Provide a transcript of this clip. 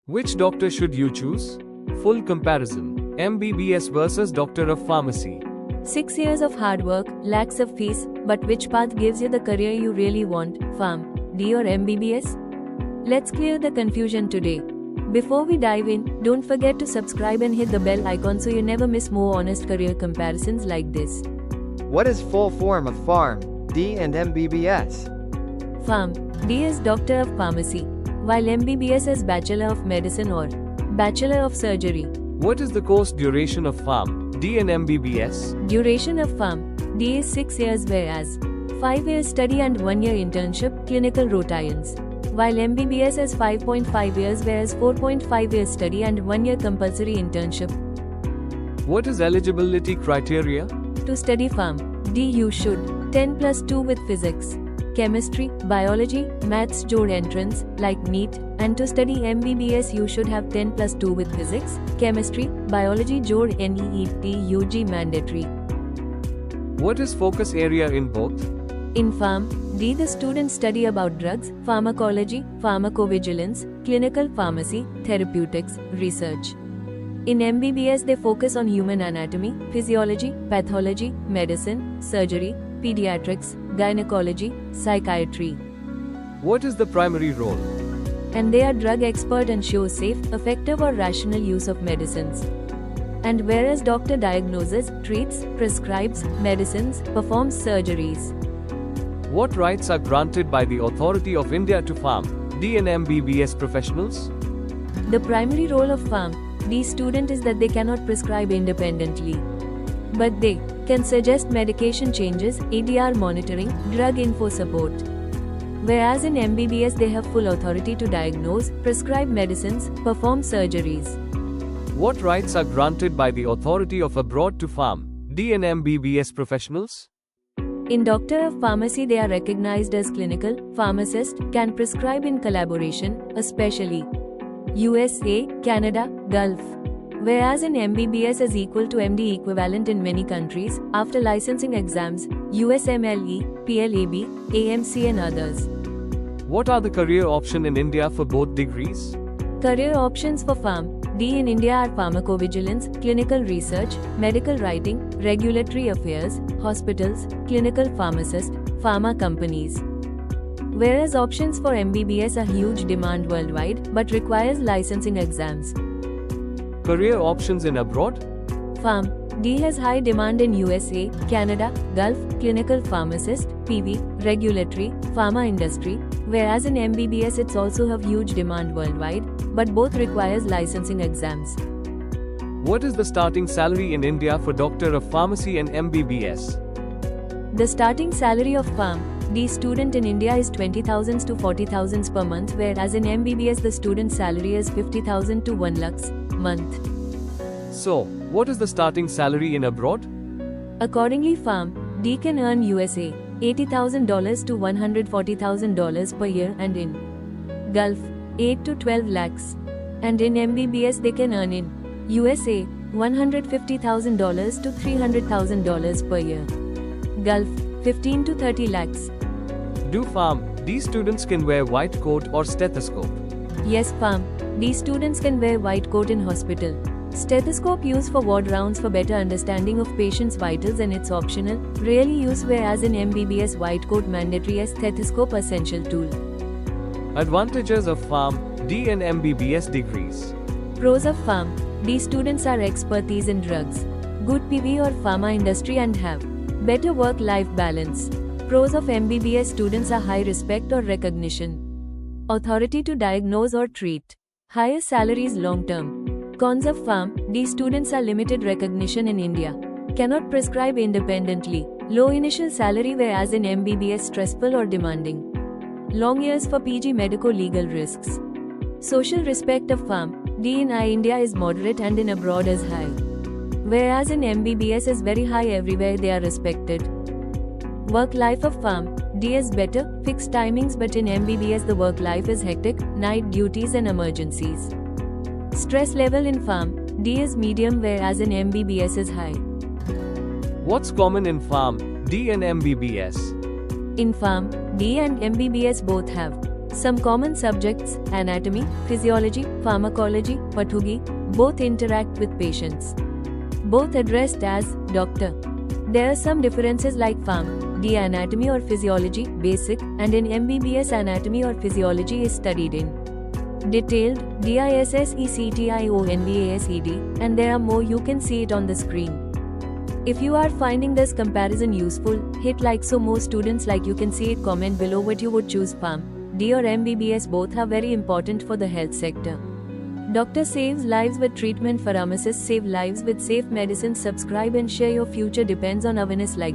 Which doctor should you choose? Full comparison. MBBS versus Doctor of Pharmacy. 6 years of hard work, lakhs of fees, but which path gives you the career you really want, Pharm, D or MBBS? Let's clear the confusion today. Before we dive in, don't forget to subscribe and hit the bell icon so you never miss more honest career comparisons like this. What is full form of Pharm, D and MBBS? Pharm, D is Doctor of Pharmacy, while MBBS is Bachelor of Medicine or Bachelor of Surgery. What is the course duration of Pharm, D and MBBS? Duration of Pharm, D is 6 years whereas 5 years study and 1 year internship, clinical rotations. While MBBS is 5.5 years whereas 4.5 years study and 1 year compulsory internship. What is eligibility criteria? To study Pharm, D you should 10 plus 2 with physics, chemistry, biology, maths jod entrance, like NEET, and to study MBBS you should have 10 plus 2 with physics, chemistry, biology jod NEET UG mandatory. What is focus area in both? In Pharm, D the students study about drugs, pharmacology, pharmacovigilance, clinical pharmacy, therapeutics, research. In MBBS they focus on human anatomy, physiology, pathology, medicine, surgery, pediatrics, gynecology, psychiatry. What is the primary role? And they are drug expert and show safe, effective or rational use of medicines. And whereas doctor diagnoses, treats, prescribes medicines, performs surgeries. What rights are granted by the Authority of India to Pharm, D and MBBS professionals? The primary role of Pharm, D student is that they cannot prescribe independently. But they can suggest medication changes, ADR monitoring, drug info support. Whereas in MBBS they have full authority to diagnose, prescribe medicines, perform surgeries. What rights are granted by the Authority of Abroad to Pharm, D and MBBS professionals? In Doctor of Pharmacy they are recognized as clinical, pharmacist, can prescribe in collaboration, especially USA, Canada, Gulf. Whereas in MBBS is equal to MD equivalent in many countries, after licensing exams, USMLE, PLAB, AMC and others. What are the career options in India for both degrees? Career options for Pharm, D in India are pharmacovigilance, clinical research, medical writing, regulatory affairs, hospitals, clinical pharmacist, pharma companies. Whereas options for MBBS are huge demand worldwide, but requires licensing exams. Career options in abroad? Pharm, D has high demand in USA, Canada, Gulf, clinical pharmacist, PV, regulatory, pharma industry, whereas in MBBS it's also have huge demand worldwide, but both requires licensing exams. What is the starting salary in India for Doctor of Pharmacy and MBBS? The starting salary of Pharm, D student in India is 20,000 to 40,000 per month, whereas in MBBS the student salary is 50,000 to 1 lakhs month. So, what is the starting salary in abroad? Accordingly, Pharm, D can earn USA $80,000 to $140,000 per year and in Gulf 8 to 12 lakhs. And in MBBS they can earn in USA $150,000 to $300,000 per year. Gulf 15 to 30 lakhs. Do Pharm, D students can wear white coat or stethoscope? Yes, Pharm, D students can wear white coat in hospital. Stethoscope used for ward rounds for better understanding of patients' vitals and it's optional, rarely used, whereas in MBBS white coat mandatory as stethoscope essential tool. Advantages of Pharm, D and MBBS degrees. Pros of Pharm, D students are expertise in drugs, good PV or pharma industry and have better work-life balance. Pros of MBBS students are high respect or recognition, authority to diagnose or treat, higher salaries long-term. Cons of Pharm, D students are limited recognition in India, cannot prescribe independently, low initial salary whereas in MBBS stressful or demanding, long years for PG medico-legal risks. Social respect of Pharm, D in India is moderate and in abroad is high. Whereas in MBBS is very high everywhere they are respected. Work life of Pharm, D is better, fixed timings, but in MBBS the work life is hectic, night duties and emergencies. Stress level in Pharm, D is medium whereas in MBBS is high. What's common in Pharm, D and MBBS? In Pharm, D and MBBS both have Some common subjects: anatomy, physiology, pharmacology, pathogy, both interact with patients. Both addressed as doctor. There are some differences like Pharm. D. Anatomy or physiology, basic, and in MBBS anatomy or physiology is studied in detailed, DISSECTIONVASED, and there are more. You can see it on the screen. If you are finding this comparison useful, hit like so more students like. You can see it. Comment below what you would choose, Pharm, D or MBBS. Both are very important for the health sector. Doctor saves lives with treatment. Pharmacists save lives with safe medicines. Subscribe and share. Your future depends on awareness like